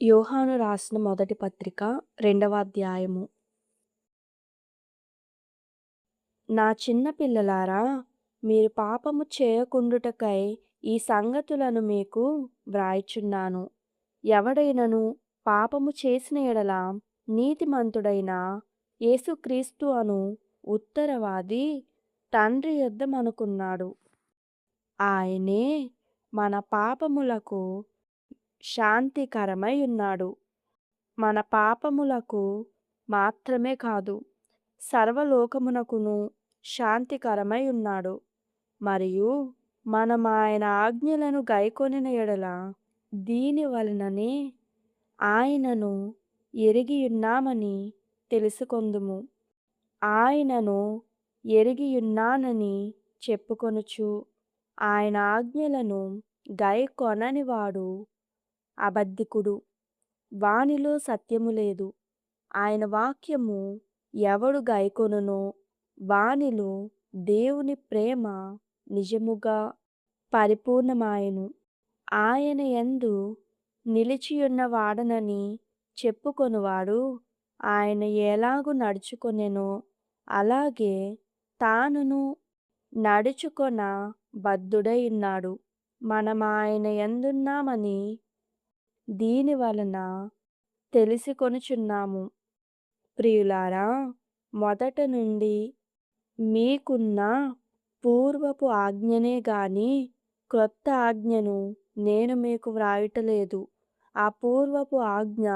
యోహాను రాసిన మొదటి పత్రిక, రెండవ అధ్యాయము. నా చిన్న పిల్లలారా, మీరు పాపము చేయకుండుటకై ఈ సంగతులను మీకు వ్రాయుచున్నాను. ఎవడైనను పాపము చేసిన యెడల నీతిమంతుడైన యేసుక్రీస్తు అను ఉత్తరవాది తండ్రి యొద్ద మనకున్నాడు. ఆయనే మన పాపములకు శాంతికరమై ఉన్నాడు. మన పాపములకు మాత్రమే కాదు, సర్వలోకమునకును శాంతికరమై ఉన్నాడు. మరియు మనం ఆయన ఆజ్ఞలను గైకొనిన యెడల దీని వలననే ఆయనను ఎరిగియున్నామని తెలుసుకొందుము. ఆయనను ఎరిగియున్నానని చెప్పుకొనుచు ఆయన ఆజ్ఞలను గైకొనని వాడు అబద్ధికుడు, వానిలో సత్యము లేదు. ఆయన వాక్యము ఎవడు గైకొనునో వానిలో దేవుని ప్రేమ నిజముగా పరిపూర్ణమాయెను. ఆయన యందు నిలిచియున్న వాడనని చెప్పుకొనువాడు ఆయన ఎలాగు నడుచుకొనెనో అలాగే తానును నడుచుకొన బద్ధుడై ఉన్నాడు. మనం ఆయన యందున్నామని దీని వలన తెలిసికొనుచున్నాము. ప్రియులారా, మొదట నుండి మీకున్న పూర్వపు ఆజ్ఞనే గాని క్రొత్త ఆజ్ఞను నేను మీకు వ్రాయుటలేదు. ఆ పూర్వపు ఆజ్ఞ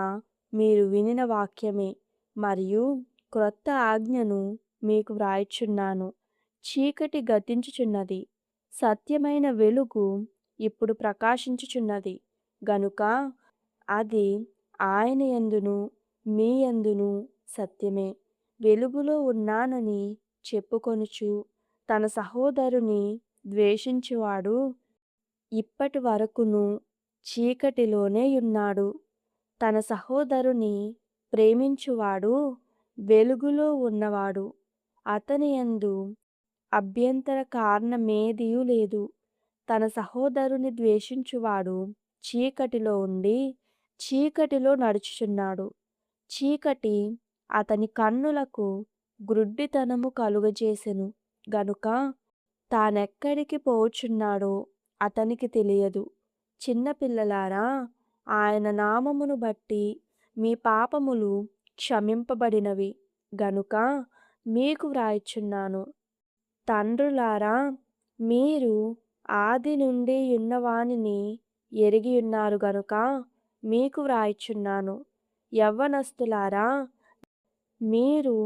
మీరు వినిన వాక్యమే, మరియు క్రొత్త ఆజ్ఞను మీకు వ్రాయుచున్నాను. చీకటి గతించుచున్నది, సత్యమైన వెలుగు ఇప్పుడు ప్రకాశించుచున్నది గనుక అది ఆయన యందును మీ యందును సత్యమే. వెలుగులో ఉన్నానని చెప్పుకొనుచు తన సహోదరుని ద్వేషించువాడు ఇప్పటి వరకును చీకటిలోనే ఉన్నాడు. తన సహోదరుని ప్రేమించువాడు వెలుగులో ఉన్నవాడు, అతని యందు అభ్యంతర కారణమేదియూ లేదు. తన సహోదరుని ద్వేషించువాడు చీకటిలో ఉండి చీకటిలో నడుచుచున్నాడు. చీకటి అతని కన్నులకు గ్రుడ్డితనము కలుగజేసెను గనుక తానెక్కడికి పోవుచున్నాడో అతనికి తెలియదు. చిన్న పిల్లలారా, ఆయన నామమును బట్టి మీ పాపములు క్షమింపబడినవి గనుక మీకు వ్రాయుచున్నాను. తండ్రులారా, మీరు ఆది నుండి యున్నవానిని ఎరిగియున్నారు గనుక మీకు వ్రాయుచున్నాను. యవ్వనస్తులారా, మీరు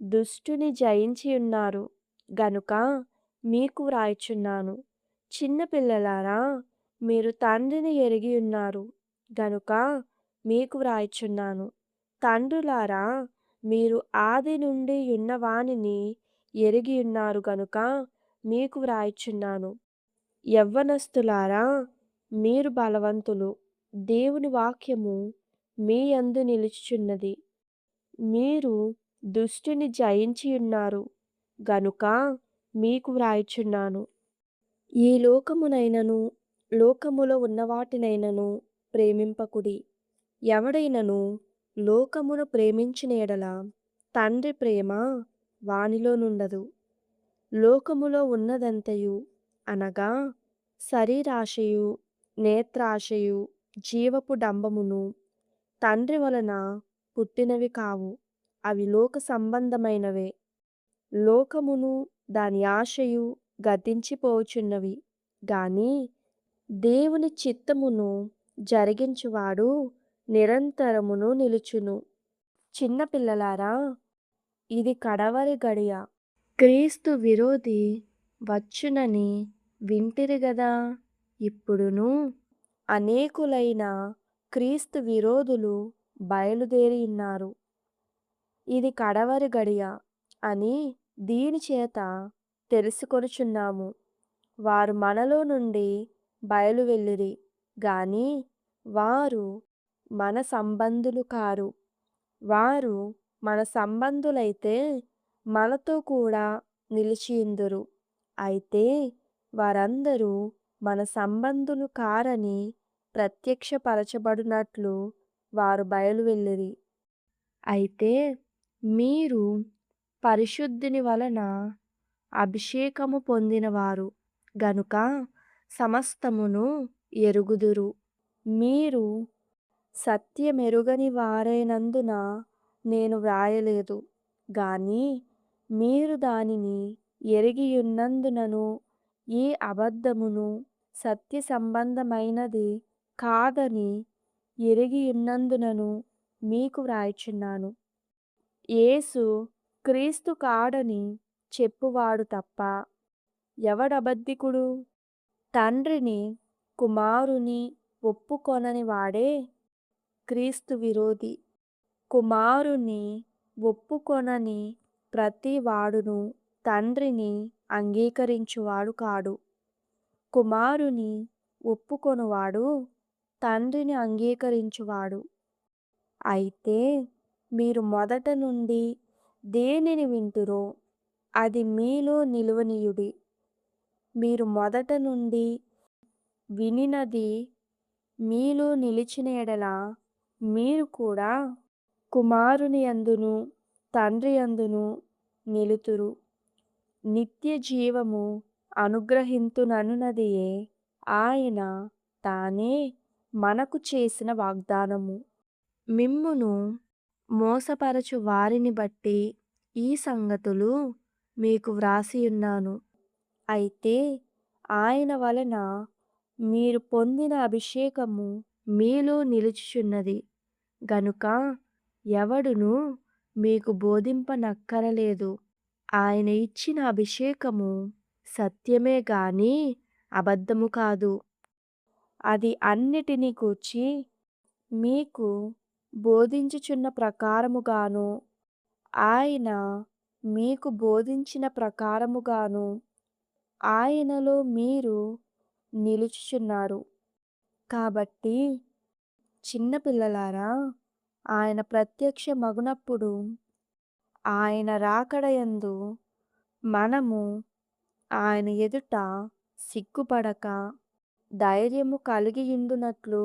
దుష్టుని జయించియున్నారు గనుక మీకు వ్రాయుచున్నాను. చిన్న పిల్లలారా, మీరు తండ్రిని ఎరిగియున్నారు గనుక మీకు వ్రాయుచున్నాను. తండ్రులారా, మీరు ఆది నుండి యున్నవానిని ఎరిగియున్నారు గనుక మీకు వ్రాయుచున్నాను. యవ్వనస్తులారా, మీరు బలవంతులు, దేవుని వాక్యము మీ యందు నిలుచుచున్నది. మీరు దుష్టుని జయించియున్నారు గనుక మీకు వ్రాయుచున్నాను. ఈ లోకమునైనను లోకములో ఉన్నవాటినైనను ప్రేమింపకుడి. ఎవడైనను లోకమును ప్రేమించిన యెడల తండ్రి ప్రేమ వానిలో నుండదు. లోకములో ఉన్నదంతయు అనగా శరీరాశయు, నేత్రాశయు, జీవపు డంబమును తండ్రి వలన పుట్టినవి కావు, అవి లోక సంబంధమైనవే. లోకమును దాని ఆశయు గతించిపోచున్నవి గాని దేవుని చిత్తమును జరిగించువాడు నిరంతరమును నిలుచును. చిన్న పిల్లలారా, ఇది కడవరి గడియ. క్రీస్తు విరోధి వచ్చునని వింటిరి గదా. ఇప్పుడును అనేకులైన క్రీస్తు విరోధులు బయలుదేరి ఉన్నారు. ఇది కడవరి గడియ అని దీని చేత తెలుసుకొనుచున్నాము. వారు మనలో నుండి బయలువెళ్ళిరి గాని వారు మన సంబంధులు కారు. వారు మన సంబంధులైతే మనతో కూడా నిలిచియుందురు. అయితే వారందరూ మన సంబంధులు కారని ప్రత్యక్షపరచబడినట్లు వారు బయలువెళ్ళిరి. అయితే మీరు పరిశుద్ధుని వలన అభిషేకము పొందినవారు గనుక సమస్తమును ఎరుగుదురు. మీరు సత్యమెరుగని వారైనందున నేను వ్రాయలేదు గాని మీరు దానిని ఎరిగియున్నందునను ఈ అబద్ధమును సత్య సంబంధమైనది కాదని ఎరిగియున్నందునను మీకు వ్రాయుచున్నాను. యేసు క్రీస్తు కాడని చెప్పువాడు తప్ప ఎవడబద్ధికుడు? తండ్రిని కుమారుని ఒప్పుకొనని వాడే క్రీస్తు విరోధి. కుమారుని ఒప్పుకొనని ప్రతి వాడును తండ్రిని అంగీకరించువాడు కాడు. కుమారుని ఒప్పుకొనువాడు తండ్రిని అంగీకరించువాడు. అయితే మీరు మొదట నుండి దేనిని వింటురో అది మీలో నిలువనీయుడి. మీరు మొదట నుండి వినినది మీలో నిలిచిన ఎడల మీరు కూడా కుమారుని యందును తండ్రి యందును నిలుతురు. నిత్య జీవము అనుగ్రహింతుననున్నదియే ఆయన తానే మనకు చేసిన వాగ్దానము. మిమ్మును మోసపరచు వారిని బట్టి ఈ సంగతులు మీకు వ్రాసియున్నాను. అయితే ఆయన వలన మీరు పొందిన అభిషేకము మీలో నిలుచుచున్నది గనుక ఎవడును మీకు బోధింపనక్కరలేదు. ఆయన ఇచ్చిన అభిషేకము సత్యమే గాని అబద్ధము కాదు. అది అన్నిటిని గూర్చి మీకు బోధించుచున్న ప్రకారముగాను ఆయన మీకు బోధించిన ప్రకారముగాను ఆయనలో మీరు నిలుచుచున్నారు. కాబట్టి చిన్నపిల్లలారా, ఆయన ప్రత్యక్షమగునప్పుడు ఆయన రాకడయందు మనము ఆయన ఎదుట సిగ్గుపడక ధైర్యము కలిగియుండునట్లు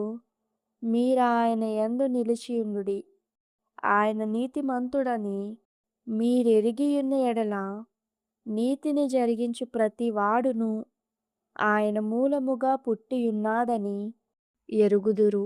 మీరాయన యందు నిలిచియుండుడి. ఆయన నీతిమంతుడని మీరెరిగియున్న ఎడల నీతిని జరిగించు ప్రతి వాడును ఆయన మూలముగా పుట్టియున్నాడని ఎరుగుదురు.